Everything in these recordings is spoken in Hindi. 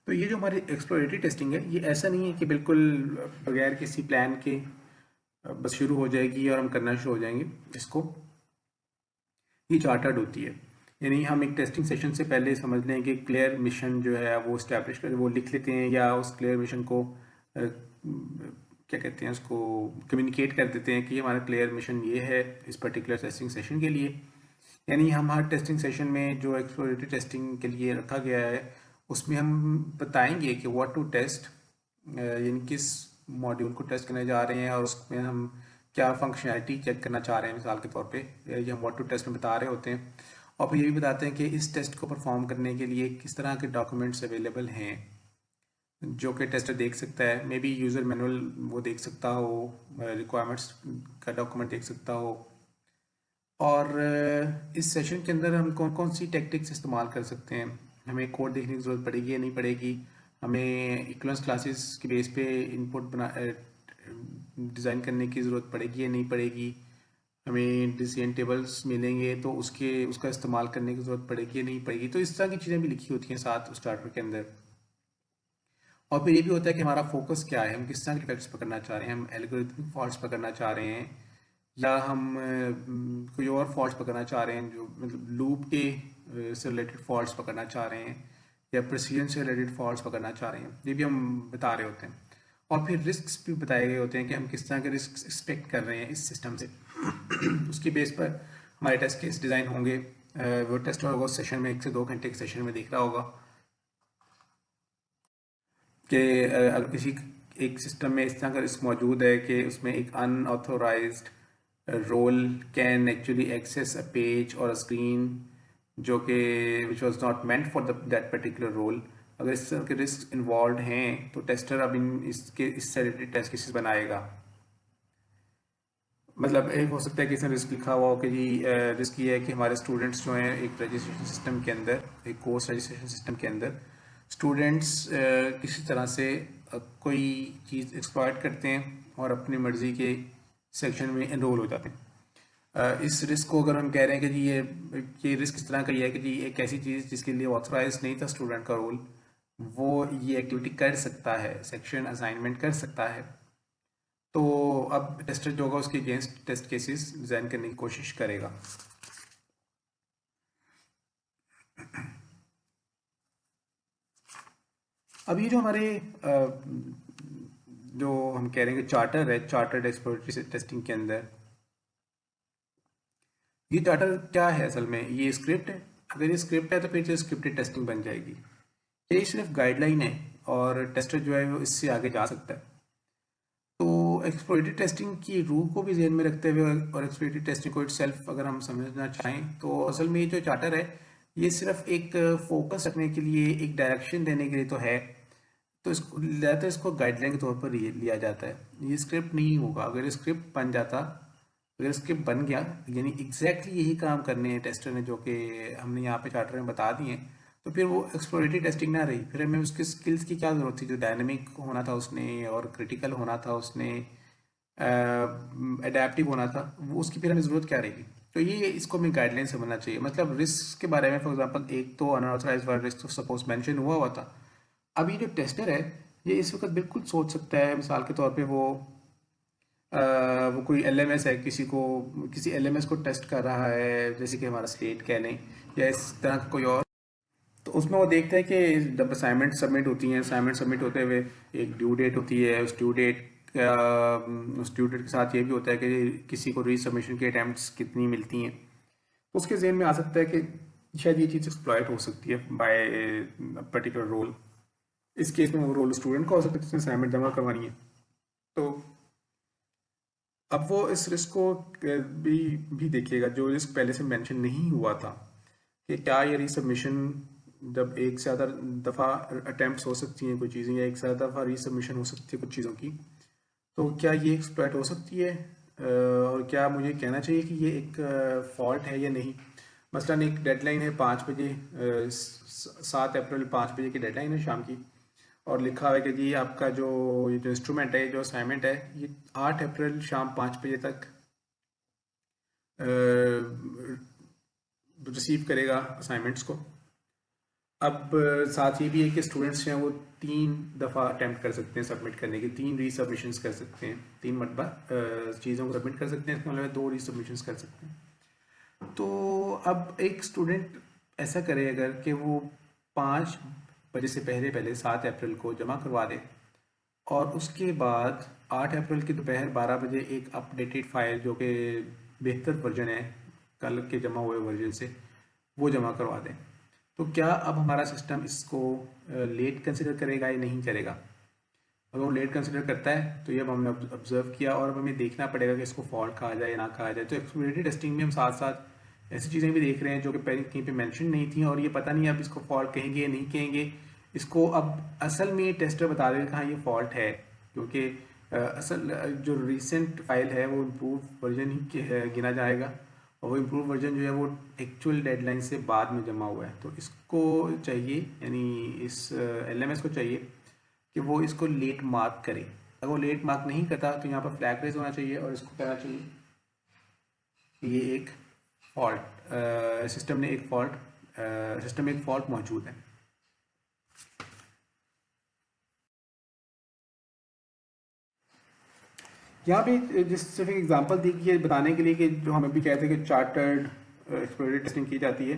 तो ये जो हमारी एक्सप्लोरेटरी टेस्टिंग है, ये ऐसा नहीं है कि बिल्कुल बगैर किसी प्लान के बस शुरू हो जाएगी और हम करना शुरू हो जाएंगे इसको। ये चार्टर्ड होती है, यानी हम एक टेस्टिंग सेशन से पहले समझ लें कि क्लियर मिशन जो है वो स्टैब्लिश कर वो लिख लेते हैं, या उस क्लियर मिशन को क्या कहते हैं उसको कम्युनिकेट कर देते हैं कि हमारा क्लियर मिशन ये है इस पर्टिकुलर टेस्टिंग सेशन के लिए। यानी हम हर टेस्टिंग सेशन में जो एक्सप्लोरेटरी टेस्टिंग के लिए रखा गया है उसमें हम बताएंगे कि व्हाट टू टेस्ट, यानी किस मॉड्यूल को टेस्ट करने जा रहे हैं और उसमें हम क्या फंक्शनैलिटी चेक करना चाह रहे हैं। मिसाल के तौर पे ये हम व्हाट टू टेस्ट में बता रहे होते हैं, और फिर ये भी बताते हैं कि इस टेस्ट को परफॉर्म करने के लिए किस तरह के डॉक्यूमेंट्स अवेलेबल हैं जो कि टेस्टर देख सकता है। मे बी यूज़र मैनुअल वो देख सकता हो, रिक्वायरमेंट्स का डॉक्यूमेंट देख सकता हो, और इस सेशन के अंदर हम कौन कौन सी टेक्टिक्स इस्तेमाल कर सकते हैं, हमें कोड देखने की ज़रूरत पड़ेगी या नहीं पड़ेगी, हमें इक्वलेंस क्लासेस के बेस पे इनपुट बना डिज़ाइन करने की ज़रूरत पड़ेगी या नहीं पड़ेगी, हमें डिसीजन टेबल्स मिलेंगे तो उसका इस्तेमाल करने की ज़रूरत पड़ेगी या नहीं पड़ेगी। तो इस तरह की चीज़ें भी लिखी होती हैं साथ स्टार्टर के अंदर। और फिर ये भी होता है कि हमारा फोकस क्या है, हम किस तरह के डिफेक्ट्स पकड़ना चाह रहे हैं, हम एल्गोरिथमिक फॉल्ट्स पकड़ना चाह रहे हैं या हम कोई और फॉल्ट्स पकड़ना चाह रहे हैं, जो मतलब लूप के से रिलेटेड फॉल्ट्स पकड़ना चाह रहे हैं या प्रेसिजन से रिलेटेड फॉल्ट्स पकड़ना चाह रहे हैं, ये भी हम बता रहे होते हैं। और फिर रिस्क्स भी बताए गए होते हैं कि हम किस तरह के रिस्क एक्सपेक्ट कर रहे हैं इस सिस्टम से। उसकी बेस पर हमारे टेस्ट केस डिज़ाइन होंगे। वो टेस्ट होगा उस सेशन में 1 से 2 घंटे के सेशन में देख रहा होगा कि अगर किसी एक सिस्टम में इस तरह का रिस्क मौजूद है कि उसमें एक unauthorised role can actually access a page और अ स्क्रीन जो कि which was not meant for that particular role. अगर इस तरह के रिस्क इन्वॉल्व हैं तो टेस्टर अब इससे रिलेटेड टेस्ट केसेस बनाएगा। मतलब एक हो सकता है कि इसमें रिस्क लिखा हुआ हो कि जी रिस्क ये है कि हमारे स्टूडेंट्स जो हैं एक रजिस्ट्रेशन सिस्टम के अंदर, एक कोर्स रजिस्ट्रेशन सिस्टम के अंदर स्टूडेंट्स किसी तरह से कोई चीज़ एक्सप्लॉइट करते हैं और अपनी मर्ज़ी के सेक्शन में एनरोल हो जाते हैं। इस रिस्क को अगर हम कह रहे हैं कि जी ये रिस्क इस तरह का ये है कि जी एक ऐसी चीज़ जिसके लिए ऑथराइज नहीं था स्टूडेंट का रोल, वो ये एक्टिविटी कर सकता है, सेक्शन असाइनमेंट कर सकता है, तो अब टेस्टर जो होगा उसके अगेंस्ट टेस्ट केसेस डिज़ाइन करने की कोशिश करेगा। अब ये जो हमारे जो हम कह रहे हैं कि चार्टर है, चार्टर्ड एक्सप्लोरेटरी टेस्टिंग के अंदर ये चार्टर क्या है असल में, ये स्क्रिप्ट है। अगर ये स्क्रिप्ट है तो फिर ये स्क्रिप्टेड टेस्टिंग बन जाएगी। ये सिर्फ गाइडलाइन है और टेस्टर जो है वो इससे आगे जा सकता है। तो एक्सप्लोरेटरी टेस्टिंग की रूल को भी ध्यान में रखते हुए और एक्सप्लोरेटरी टेस्टिंग को इटसेल्फ अगर हम समझना चाहें तो असल में ये जो चार्टर है ये सिर्फ एक फोकस रखने के लिए, एक डायरेक्शन देने के लिए तो है। तो इसको ज़्यादातर इसको गाइडलाइन के तौर पर लिया जाता है। ये स्क्रिप्ट नहीं होगा। अगर स्क्रिप्ट बन जाता, अगर स्क्रिप्ट बन गया यानी एग्जैक्टली यही काम करने हैं टेस्टर ने जो कि हमने यहाँ पे चार्टर में बता दिए, तो फिर वो एक्सप्लोरेटरी टेस्टिंग ना रही। फिर हमें उसके स्किल्स की क्या ज़रूरत थी, जो डायनेमिक होना था उसने और क्रिटिकल होना था उसने, एडेप्टिव होना था, वो उसकी फिर हमें ज़रूरत क्या रहेगी। तो ये इसको हमें गाइडलाइन समझना चाहिए। मतलब रिस्क के बारे में फॉर एग्जांपल एक तो अनऑथराइज्ड वाला रिस्क तो सपोज मेंशन हुआ था। अब ये जो टेस्टर है ये इस वक्त बिल्कुल सोच सकता है, मिसाल के तौर पे वो कोई एलएमएस है, किसी एलएमएस को टेस्ट कर रहा है, जैसे कि हमारा स्लेट कह लें या इस तरह का कोई और। तो उसमें वो देखता है कि जब असाइनमेंट सबमिट होती हैं, असाइनमेंट सबमिट होते हुए एक ड्यू डेट होती है, उस ड्यू डेट के साथ ये भी होता है कि किसी को रीसबमिशन की अटैम्प्ट्स कितनी मिलती हैं। तो उसके जहन में आ सकता है कि शायद ये चीज़ एक्सप्लॉइट हो सकती है बाय पर्टिकुलर रोल। इस केस में वो रोल स्टूडेंट का हो सकता है जिसने असाइनमेंट जमा करवानी है। तो अब वो इस रिस्क को भी देखिएगा जो रिस्क पहले से मेंशन नहीं हुआ था, कि क्या ये रीसबमिशन जब एक से ज़्यादा दफ़ा अटैम्प्ट्स हो सकती हैं कोई चीज़ें, या एक से ज़्यादा दफ़ा रीसबमिशन हो सकती है कुछ चीज़ों की, तो क्या ये एक्सप्लॉइट हो सकती है, और क्या मुझे कहना चाहिए कि ये एक फॉल्ट है या नहीं। मसलन एक डेडलाइन है 5 बजे, 7 अप्रैल 5 बजे की डेडलाइन है शाम की, और लिखा हुआ है कि जी आपका ये जो इंस्ट्रूमेंट है, जो असाइनमेंट है, ये 8 अप्रैल शाम 5 बजे तक रिसीव करेगा असाइनमेंट्स को। अब साथ ये भी है कि स्टूडेंट्स जो हैं वो 3 दफ़ा अटैम्प्ट कर सकते हैं सबमिट करने की, 3 रीसबमिशंस कर सकते हैं, 3 मरतबा चीज़ों को सबमिट कर सकते हैं, इसका मतलब 2 रीसबमिशंस कर सकते हैं। तो अब एक स्टूडेंट ऐसा करे अगर कि वो 5 बजे से पहले पहले 7 अप्रैल को जमा करवा दे और उसके बाद 8 अप्रैल की दोपहर 12 बजे एक अपडेटेड फाइल जो कि बेहतर वर्जन है कल के जमा हुए वर्जन से, वो जमा करवा दें, तो क्या अब हमारा सिस्टम इसको लेट कंसिडर करेगा या नहीं करेगा? अगर वो लेट कंसिडर करता है तो ये अब हमने ऑब्जर्व किया और अब हमें देखना पड़ेगा कि इसको फॉल्ट कहा जाए या ना कहा जाए। तो एक्सप्लोरेटरी टेस्टिंग में हम साथ साथ ऐसी चीज़ें भी देख रहे हैं जो कि पहले कहीं पे मेंशन नहीं थी और ये पता नहीं अब इसको फॉल्ट कहेंगे या नहीं कहेंगे। इसको अब असल में टेस्टर बता देगा कि हाँ ये फॉल्ट है, क्योंकि असल जो रिसेंट फाइल है वो इम्प्रूव वर्जन ही गिना जाएगा और वो इम्प्रूव वर्जन जो है वो एक्चुअल डेडलाइन से बाद में जमा हुआ है। तो इसको चाहिए, यानी इस LMS को चाहिए कि वो इसको लेट मार्क करे। अगर वो लेट मार्क नहीं करता तो यहाँ पर फ्लैग रेज होना चाहिए और इसको कहना चाहिए कि ये एक फॉल्ट, सिस्टम में एक फॉल्ट मौजूद है। यहाँ पे जिस सिर्फ एक एग्जांपल दी गई है बताने के लिए कि जो हमें भी कहते हैं कि चार्टर्ड एक्सप्लोरेटरी टेस्टिंग की जाती है,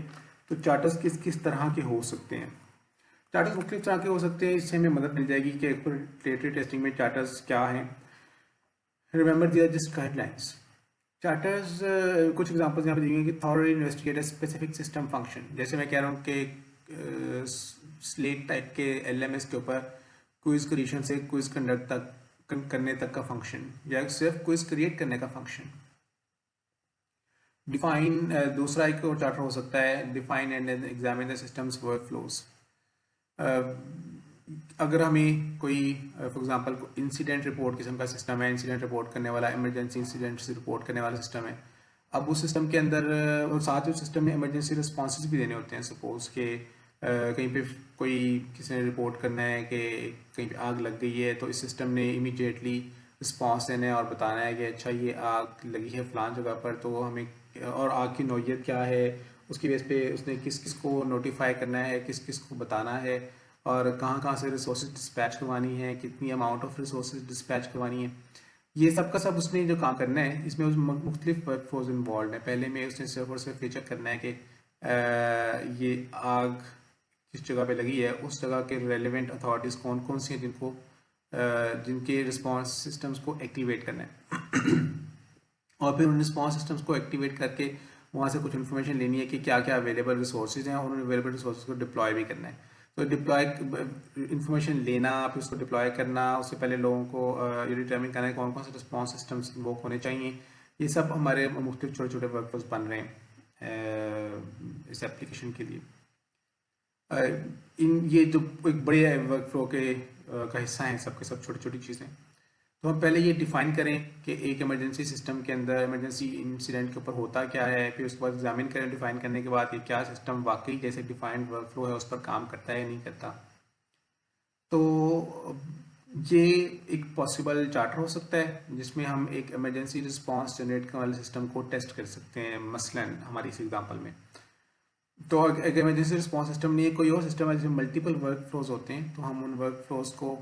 तो चार्टर्स किस किस तरह के हो सकते हैं। चार्टर्स मुख्तलिफ तरह के हो सकते हैं, इससे हमें मदद मिल जाएगी कि एक्सप्लोरेटरी टेस्टिंग में चार्टर्स क्या हैं। रिमेंबर दियर जस्ट गाइडलाइंस। चार्टर्स कुछ एग्जांपल्स यहाँ पे दी गई कि thoroughly investigate a specific system function. जैसे मैं कह रहा हूँ कि स्लेट टाइप के LMS के ऊपर क्विज क्रिएशन से क्विज कंडक्ट तक करने तक का फंक्शन या सिर्फ क्विज क्रिएट करने का फंक्शन। डिफाइन दूसरा एक और चार्टर हो सकता है, define and examine the systems work flows. अगर हमें कोई फॉर एग्जांपल इंसिडेंट रिपोर्ट किस्म का सिस्टम है, इंसिडेंट रिपोर्ट करने वाला, इमरजेंसी इंसिडेंट से रिपोर्ट करने वाला सिस्टम है। अब उस सिस्टम के अंदर और साथ ही उस सिस्टम में इमरजेंसी रिस्पॉन्सेज भी देने होते हैं। सपोज के कहीं पे कोई किसी ने रिपोर्ट करना है कि कहीं पे आग लग गई है, तो इस सिस्टम ने इमीडिएटली रिस्पॉन्स देना है और बताना है कि अच्छा ये आग लगी है फलान जगह पर, तो हमें और आग की नौयत क्या है, उसकी बेस पे उसने किस किस को नोटिफाई करना है, किस किस को बताना है और कहाँ कहाँ से रिसोर्सेज डिस्पैच करवानी है, कितनी अमाउंट ऑफ रिसोर्सेज डिस्पैच करवानी है। ये सब का सब उसने जो काम करना है, इसमें उस मुख्तलिफ वर्कफ्लोज इन्वॉल्व है। पहले में उसने सिर्फ और सिर्फ फीचर करना है कि ये आग किस जगह पे लगी है, उस जगह के रेलिवेंट अथॉरिटीज़ कौन कौन सी हैं जिनके रिस्पॉन्स सिस्टम्स को एक्टिवेट करना है और फिर उन रिस्पॉन्स सिस्टम्स को एक्टिवेट करके वहाँ से कुछ इन्फॉर्मेशन लेनी है कि क्या क्या अवेलेबल रिसोर्सेज हैं और उन अवेलेबल रिसोर्सेज को डिप्लॉय भी करना है। तो डिप्लॉय इन्फॉर्मेशन लेना, फिर उसको डिप्लॉय करना, उससे पहले लोगों को ये डिटर्मिन करना है कौन कौन से रिस्पॉन्स सिस्टम्स इन्वोक होने चाहिए। ये सब हमारे मुख्तलिफ छोटे छोटे वर्कफ्लोज बन रहे हैं इस एप्लीकेशन के लिए। इन ये जो एक बड़े वर्कफ्लो के का हिस्सा हैं, सबके सब छोटी छोटी चीज़ें। तो हम पहले ये डिफाइन करें कि एक इमरजेंसी सिस्टम के अंदर इमरजेंसी इंसिडेंट के ऊपर होता क्या है, फिर उसके बाद एग्जामिन करें डिफाइन करने के बाद कि क्या सिस्टम वाकई जैसे डिफाइंड वर्कफ्लो है उस पर काम करता है या नहीं करता। तो ये एक पॉसिबल चार्टर हो सकता है जिसमें हम एक इमरजेंसी रिस्पांस जनरेट करने वाले सिस्टम को टेस्ट कर सकते हैं, मसलन हमारी इस एग्जांपल में। तो एक इमरजेंसी रिस्पांस सिस्टम नहीं है, कोई और सिस्टम है जिसमें मल्टीपल वर्क फ्लोज होते हैं, तो हम उन वर्क फ्लोज को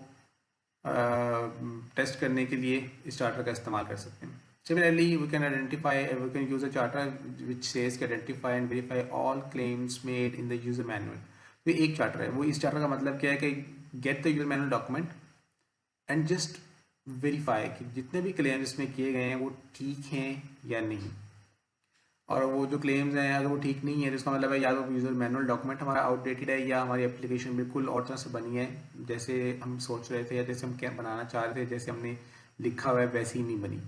टेस्ट करने के लिए इस चार्टर का इस्तेमाल कर सकते हैं। Similarly, we can use a charter which says to identify and verify all claims made in the user manual. तो एक चार्टर है, वो इस चार्टर का मतलब क्या है कि get the user manual document and just verify कि जितने भी क्लेम इसमें किए गए हैं वो ठीक हैं या नहीं। और वो जो क्लेम्स हैं अगर वो ठीक नहीं है तो इसका मतलब है या तो यूज़र मैनुअल डॉक्यूमेंट हमारा आउटडेटेड है या हमारी एप्लीकेशन बिल्कुल और तरह से बनी है जैसे हम सोच रहे थे या जैसे हम क्या बनाना चाह रहे थे, जैसे हमने लिखा हुआ है वैसी ही नहीं बनी।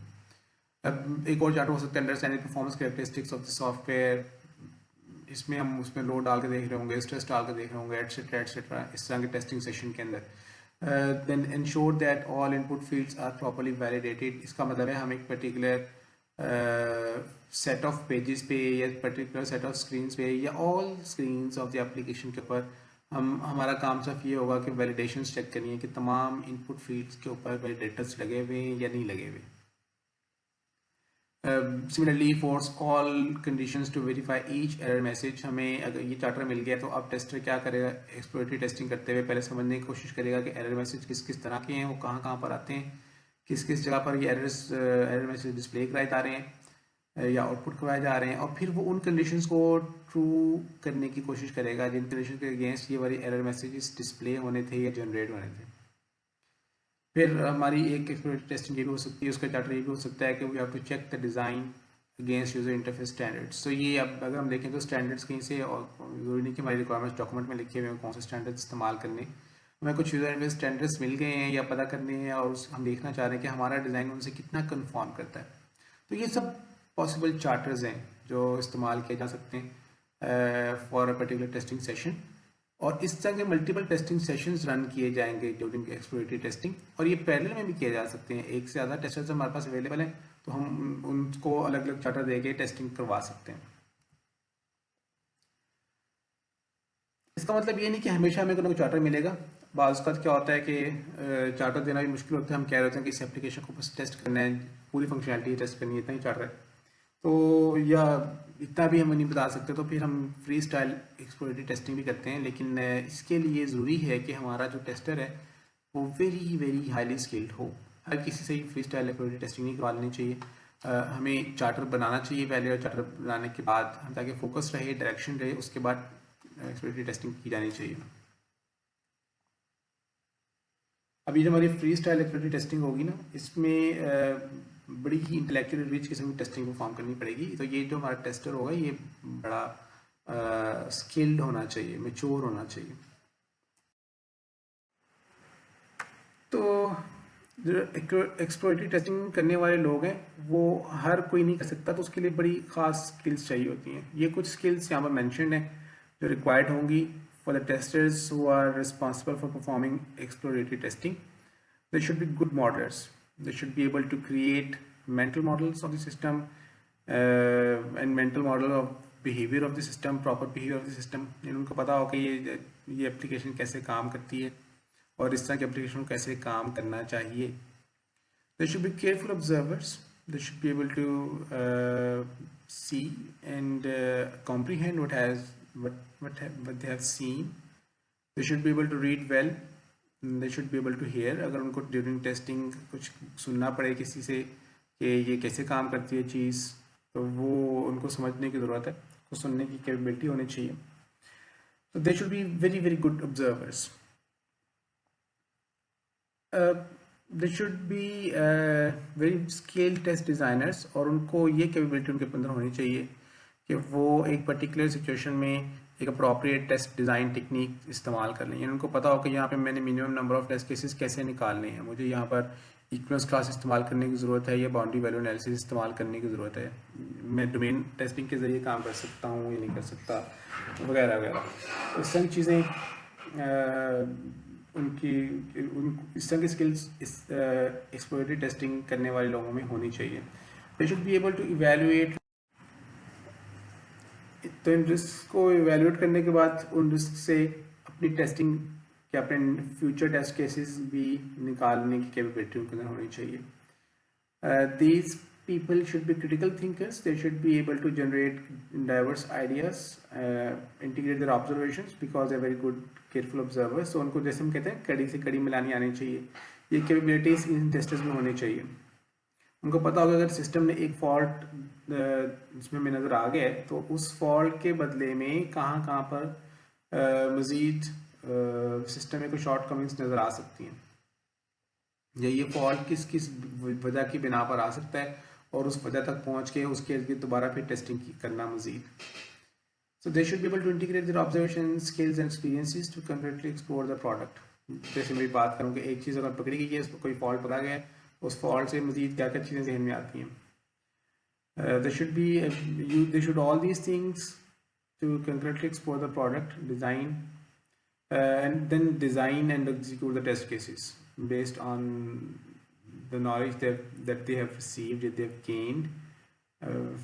अब एक और चार्ट हो सकता है understanding performance characteristics of the software. इसमें हम उसमें लोड डाल के देख रहे होंगे, स्ट्रेस डाल के देख रहे होंगे, एटसेट्रा एटसेट्रा, इस तरह के टेस्टिंग सेशन के अंदर। Then ensure that all input fields are properly validated. इसका मतलब है हम एक पर्टिकुलर सेट ऑफ पेजेस पे या पर्टिकुलर सेट ऑफ स्क्रीन्स पे या all screens of the application के ऊपर हमारा काम सिर्फ ये होगा कि वैलिडेशंस चेक करनी है कि तमाम इनपुट फील्ड्स के ऊपर वैलिडेटर्स लगे हुए हैं या नहीं लगे हुए। Similarly force all conditions to verify each error message. हमें अगर ये चार्टर मिल गया तो अब टेस्टर क्या करेगा, एक्सप्लोरेटरी टेस्टिंग करते हुए पहले समझने की कोशिश करेगा कि एरर मैसेज किस किस तरह के हैं, वो कहाँ कहाँ पर आते हैं, किस किस जगह पर ये एरर मैसेज डिस्प्ले कराए जा रहे हैं या आउटपुट करवाए जा रहे हैं, और फिर वो उन कंडीशंस को ट्रू करने की कोशिश करेगा जिन कंडीशन के अगेंस्ट ये वाली एरर मैसेजेस डिस्प्ले होने थे या जनरेट होने थे। फिर हमारी एक एक्सप्लोरेटरी टेस्टिंग ये भी हो सकती है, उसका चार्टर ये भी हो सकता है कि we have to check the design against user interface standards. तो ये अब अगर हम देखें तो स्टैंडर्ड्स कहीं से, और जरूरी नहीं कि हमारी रिक्वायरमेंट्स डॉक्यूमेंट में लिखे हुए हैं कौन से स्टैंडर्ड्स इस्तेमाल करने, हमें कुछ यूजर इंटरफेस स्टैंडर्ड्स मिल गए हैं या पता करने हैं, और हम देखना चाह रहे हैं कि हमारा डिज़ाइन उनसे कितना कन्फॉर्म करता है। तो ये सब पॉसिबल चार्टर्स हैं जो इस्तेमाल किए जा सकते हैं for a particular testing session, और इस तरह के मल्टीपल टेस्टिंग सेशंस रन किए जाएंगे ड्यूरिंग एक्सप्लोरेटरी टेस्टिंग, और ये पैरेलल में भी किए जा सकते हैं। एक से ज़्यादा टेस्टर्स हमारे पास अवेलेबल हैं तो हम उनको अलग अलग चार्टर देके टेस्टिंग करवा सकते हैं। इसका मतलब ये नहीं कि हमेशा हमें कोई चार्टर मिलेगा। बाज़ का क्या होता है कि चार्टर देना भी मुश्किल होता है, हम कह रहे होते हैं कि इस एप्लीकेशन को बस टेस्ट करना है, पूरी फंक्शनैलिटी टेस्ट करनी है, इतना ही चार्टर है, तो या इतना भी हम नहीं बता सकते, तो फिर हम फ्री स्टाइल एक्सप्लोरेटरी टेस्टिंग भी करते हैं। लेकिन इसके लिए ज़रूरी है कि हमारा जो टेस्टर है वो वेरी वेरी हाईली स्किल्ड हो। हर किसी से ही फ्री स्टाइल एक्सप्लोरेटरी टेस्टिंग नहीं करवा लेनी चाहिए। हमें चार्टर बनाना चाहिए पहले, और चार्टर बनाने के बाद हम ताकि फोकस रहे, डायरेक्शन रहे, उसके बाद एक्सप्लोरेटरी टेस्टिंग की जानी चाहिए। अभी जो हमारी फ्री स्टाइल एक्सप्लोरेटरी टेस्टिंग होगी ना, इसमें बड़ी ही इंटेलेक्चुअल रिच किस्म की टेस्टिंग परफॉर्म करनी पड़ेगी। तो ये जो हमारा टेस्टर होगा ये बड़ा स्किल्ड होना चाहिए, मैच्योर होना चाहिए। तो जो एक्सप्लोरेटरी टेस्टिंग करने वाले लोग हैं वो हर कोई नहीं कर सकता, तो उसके लिए बड़ी ख़ास स्किल्स चाहिए होती हैं। ये कुछ स्किल्स यहाँ पर मैंशनड हैं जो रिक्वायर्ड होंगी for the testers who are responsible for performing exploratory testing. They should be good modelers. They should be able to create mental models of the system and mental model of behavior of the system, proper behavior of the system. उनको पता हो कि ये एप्लीकेशन कैसे काम करती है और इस तरह की एप्लीकेशन को कैसे काम करना चाहिए। They should be careful observers. They should be able to see and comprehend what they have seen. They should be able to read well. They should be able to hear. अगर उनको ड्यूरिंग टेस्टिंग कुछ सुनना पड़े किसी से कि ये कैसे काम करती है चीज़, तो वो उनको समझने की ज़रूरत है, उसको सुनने की कैपेबिलिटी होनी चाहिए। तो they should be very very good observers. They should be very skilled test designers, और उनको ये कैपेबिलिटी उनके अंदर होनी चाहिए कि वो एक पर्टिकुलर सिचुएशन में एक अप्रोप्रिएट टेस्ट डिज़ाइन टेक्निक इस्तेमाल कर लें। यानी उनको पता हो कि यहाँ पे मैंने minimum number of test cases कैसे निकालने हैं, मुझे यहाँ पर इक्वलेंस क्लास इस्तेमाल करने की ज़रूरत है या बाउंड्री वैल्यू एनालिसिस इस्तेमाल करने की ज़रूरत है, मैं डोमेन टेस्टिंग के ज़रिए काम कर सकता हूँ या नहीं कर सकता, वगैरह वगैरह। इस तरह की चीज़ें इस तरह की स्किल्स इस एक्सप्लोरेटरी टेस्टिंग करने वाले लोगों में होनी चाहिए। They should be able to evaluate. तो इन रिस्क को इवेलुएट करने के बाद उन रिस्क से अपनी टेस्टिंग के अपने फ्यूचर टेस्ट केसेस भी निकालने की कैपेबिलिटी उनके अंदर होनी चाहिए। These people should be critical thinkers. They should be able to generate diverse ideas, integrate their observations because they're very good careful observers. So उनको जैसे हम कहते हैं कड़ी से कड़ी मिलानी आनी चाहिए, ये कैपेबिलिटीज इन टेस्टर्स में होनी चाहिए। उनको पता होगा अगर सिस्टम ने एक फॉल्ट इसमें में नज़र आ गया है तो उस फॉल्ट के बदले में कहाँ कहाँ पर मज़ीद सिस्टम में कोई शॉर्ट कमिंग्स नज़र आ सकती हैं, या ये फॉल्ट किस किस वजह की बिना पर आ सकता है, और उस वजह तक पहुँच के उसके दोबारा फिर टेस्टिंग करना मज़ीद। So they should be able to integrate their observations, skills and experiences to completely explore the product. जैसे मेरी बात करूँ कि एक चीज़ अगर पकड़ी गई है, उसको कोई फॉल्ट पता गया है, उस फॉल्ट से मज़ीद क्या क्या चीज़ें जहन में आती हैं। They should all these things to concretely explore the product, design, and then design and execute the test cases based on the knowledge that they have received, that they have gained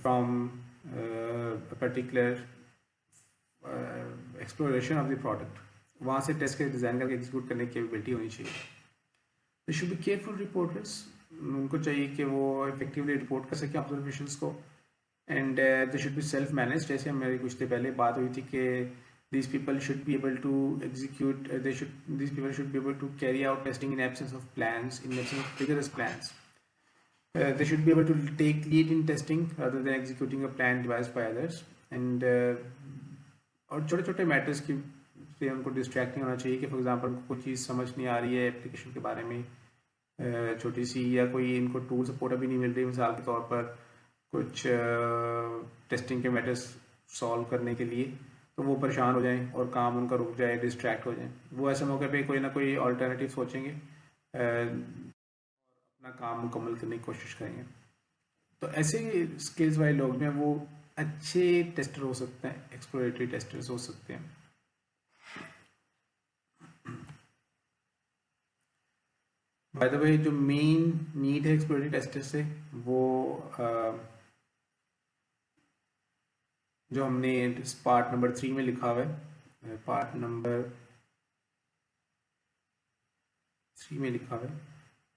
from a particular exploration of the product. वहाँ से टेस्ट के डिज़ाइन करके एग्जीक्यूट करने की कैपेबिलिटी होनी चाहिए। They should be careful reporters. उनको चाहिए कि वो इफेक्टिवली रिपोर्ट कर सकें ऑब्जर्वेशंस को, and they should be self manage. जैसे हमारी कुछ देर पहले बात हुई थी कि these people should be able to execute these people should be able to carry out testing in absence of plans, in absence of rigorous plans. They should be able to take lead in testing rather than executing a plan devised by others, and और छोटे छोटे मैटर्स की से उनको डिस्ट्रैक्ट नहीं होना चाहिए कि फॉर एग्जांपल उनको कोई चीज़ समझ नहीं आ रही है एप्लीकेशन के बारे में, छोटी सी, या कोई इनको टूल सपोर्ट अभी नहीं मिल रही मिसाल के तौर पर कुछ टेस्टिंग के मैटर्स सॉल्व करने के लिए, तो वो परेशान हो जाएं और काम उनका रुक जाए, डिस्ट्रैक्ट हो जाएं। वो ऐसे मौके पे कोई ना कोई अल्टरनेटिव सोचेंगे, अपना काम मुकम्मल करने की कोशिश करेंगे। तो ऐसे स्किल्स वाले लोग में वो अच्छे टेस्टर हो सकते हैं, एक्सप्लोरेटरी टेस्टर्स हो सकते हैं। बाय द वे जो मेन नीड है एक्सप्लोरेटरी टेस्टर से, वो जो हमने पार्ट नंबर 3 में लिखा हुआ है, पार्ट नंबर 3 में लिखा हुआ है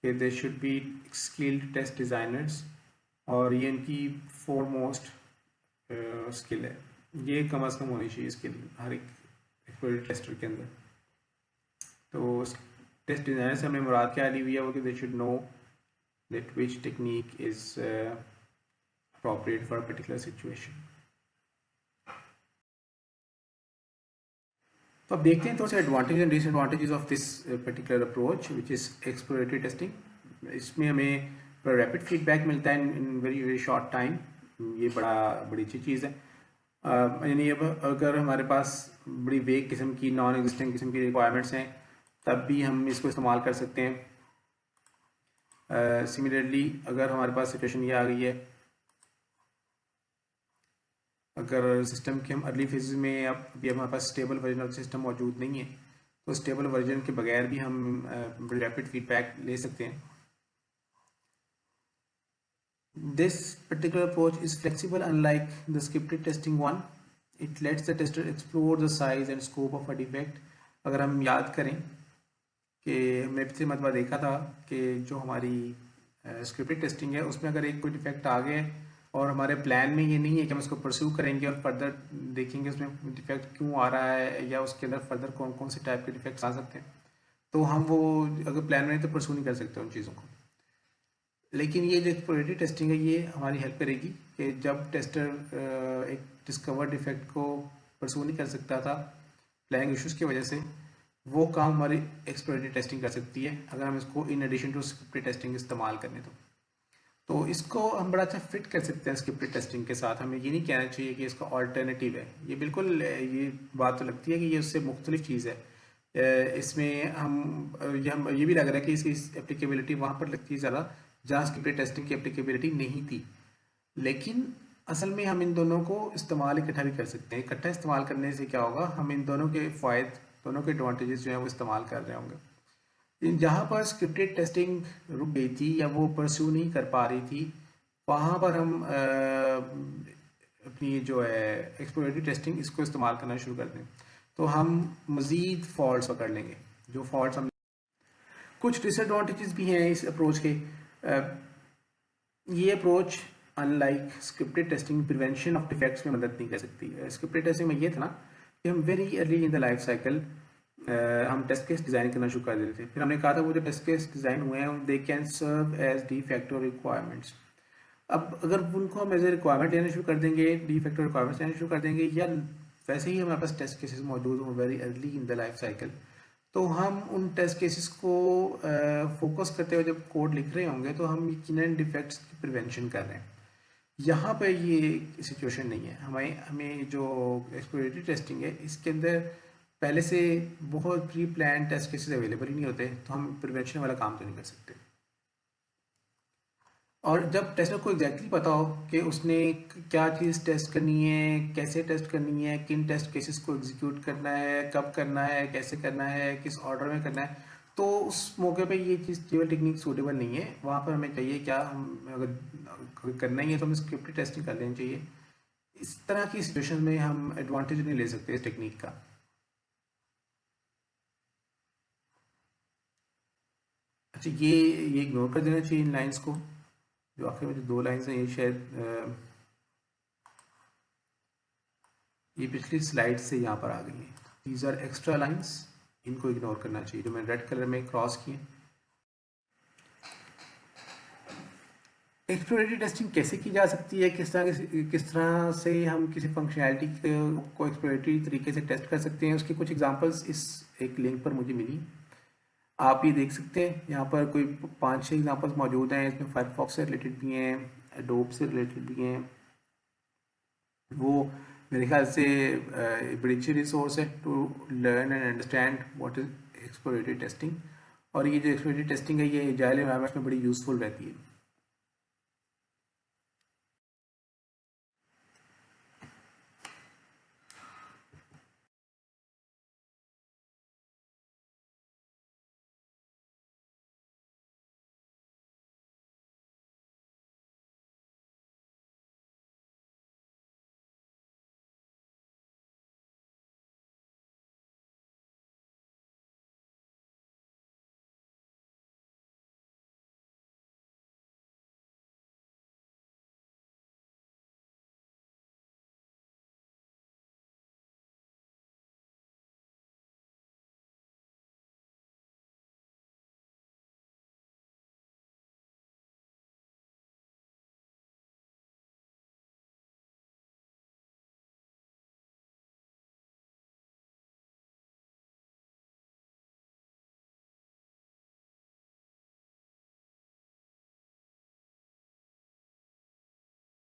कि they should be skilled test designers, और ये इनकी फोरमोस्ट स्किल है। ये कम अज़ कम होनी चाहिए स्किल हर एक एक्सप्लोरेटरी टेस्टर के अंदर। तो टेस्ट डिज़ाइनर से हमें मुराद क्या ली हुई है, वो कि they should know that which technique is appropriate for a particular situation। तो अब देखते हैं थोड़े से advantage and disadvantages of this particular approach which is exploratory testing. इसमें हमें रैपिड फीडबैक मिलता है in very very short time. ये बड़ी अच्छी चीज़ है। यानी अब अगर हमारे पास बड़ी वेग किस्म की, नॉन एग्जिस्टिंग किस्म की रिक्वायरमेंट्स हैं, तब भी हम इसको इस्तेमाल कर सकते हैं। सिमिलरली अगर हमारे पास सिचुएशन ये आ गई है, अगर सिस्टम के हम अर्ली फेज में अभी हमारे पास स्टेबल वर्जन ऑफ सिस्टम मौजूद नहीं है, तो स्टेबल वर्जन के बगैर भी हम रैपिड फीडबैक ले सकते हैं। This particular approach is flexible unlike the scripted testing one. It lets the tester explore the size and scope of a defect. अगर हम याद करें कि हमने पिछले मरतबा देखा था कि जो हमारी स्क्रिप्टेड टेस्टिंग है उसमें अगर एक कोई डिफेक्ट आ गया और हमारे प्लान में ये नहीं है कि हम उसको परस्यू करेंगे और फर्दर देखेंगे उसमें डिफेक्ट क्यों आ रहा है या उसके अंदर फर्दर कौन कौन से टाइप के डिफेक्ट्स आ सकते हैं, तो हम वो अगर प्लान में नहीं तो परस्यू नहीं कर सकते उन चीज़ों को। लेकिन ये जो एक्सप्लोरेटरी टेस्टिंग है ये हमारी हेल्प करेगी कि जब टेस्टर एक डिस्कवर्ड डिफेक्ट को परस्यू नहीं कर सकता था प्लानिंग इश्यूज़ की वजह से, वो काम हमारी एक्सप्लोरेटरी टेस्टिंग कर सकती है अगर हम इसको in addition to scripted testing इस्तेमाल करें तो इसको हम बड़ा अच्छा फिट कर सकते हैं स्क्रिप्टेड टेस्टिंग के साथ। हमें ये नहीं कहना चाहिए कि इसका ऑल्टरनेटिव है, ये बिल्कुल ये बात तो लगती है कि ये उससे मुख्तलिफ चीज़ है। इसमें हम ये भी लग रहा है कि इसकी एप्लीकेबिलिटी वहाँ पर लगती है ज़्यादा जहाँ स्क्रिप्टेड टेस्टिंग की एप्लीकेबिलिटी नहीं थी, लेकिन असल में हम इन दोनों को इस्तेमाल इकट्ठा भी कर सकते हैं। इकट्ठा इस्तेमाल करने से क्या होगा, हम इन दोनों के फ़ायदे, दोनों के एडवांटेजेस जो हैं वो इस्तेमाल कर रहे होंगे। जहाँ पर स्क्रिप्टेड टेस्टिंग रुक गई थी या वो परस्यू नहीं कर पा रही थी, वहाँ पर हम अपनी जो है एक्सप्लोरेटरी टेस्टिंग इसको इस्तेमाल करना शुरू कर दें तो हम मज़ीद फॉल्ट्स पकड़ लेंगे। जो फॉल्ट्स हम, कुछ डिसएडवांटेजेस भी हैं इस अप्रोच के। ये approach unlike scripted testing prevention of defects में मदद नहीं कर सकती। स्क्रिप्टेड टेस्टिंग में ये था ना कि हम very early in the life cycle हम टेस्ट केस डिज़ाइन करना शुरू कर देते थे। फिर हमने कहा था वो जो टेस्ट केस डिज़ाइन हुए हैं they can serve as de facto requirements. अब अगर उनको हम एज ए रिक्वायरमेंट लेना शुरू कर देंगे, डी फैक्टर रिक्वायरमेंट्स लेना शुरू कर देंगे, या वैसे ही हमारे पास टेस्ट केसेस मौजूद हों very early in the life cycle, तो हम उन टेस्ट केसेस को फोकस करते हुए जब कोड लिख रहे होंगे तो हम यकीनन डिफेक्ट्स की प्रिवेंशन कर रहे हैं। यहाँ पर ये सिचुएशन नहीं है। हमें जो एक्सप्लोरेटरी टेस्टिंग है इसके अंदर पहले से बहुत pre plan test cases available ही नहीं होते, तो हम प्रिवेंशन वाला काम तो नहीं कर सकते। और जब टेस्टर को एग्जैक्टली पता हो कि उसने क्या चीज़ टेस्ट करनी है, कैसे टेस्ट करनी है, किन टेस्ट केसेस को एग्जीक्यूट करना है, कब करना है, कैसे करना है, किस ऑर्डर में करना है, तो उस मौके पे ये चीज़ केवल टेक्निक सूटेबल नहीं है। वहाँ पर हमें चाहिए क्या, हम अगर करना ही है तो हमें स्क्रिप्टेड टेस्टिंग कर लेनी चाहिए। इस तरह की सिचुएशन में हम एडवांटेज नहीं ले सकते इस टेक्निक का। अच्छा, ये इग्नोर कर देना चाहिए इन लाइंस को, जो आखिर में जो 2 लाइंस हैं, ये शायद ये पिछली स्लाइड से यहाँ पर आ गई हैं। दीज आर एक्स्ट्रा लाइंस, इनको इग्नोर करना चाहिए, जो मैंने रेड कलर में क्रॉस किए। एक्सप्लोरेटरी टेस्टिंग कैसे की जा सकती है, किस तरह से हम किसी फंक्शनैलिटी को एक्सप्लोरेटरी तरीके से टेस्ट कर सकते हैं, उसके कुछ एग्जांपल्स इस एक लिंक पर मुझे मिली। आप ये देख सकते हैं, यहाँ पर कोई 5-6 एग्जांपल्स मौजूद हैं। इसमें फायरफॉक्स से रिलेटेड भी हैं, एडोब से रिलेटेड भी हैं। वो मेरे ख्याल से बड़ी अच्छी रिसोर्स है to learn and understand what is exploratory testing. और ये जो एक्सप्लोरेटरी टेस्टिंग है, ये एजाइल एनवायरनमेंट में बड़ी यूज़फुल रहती है।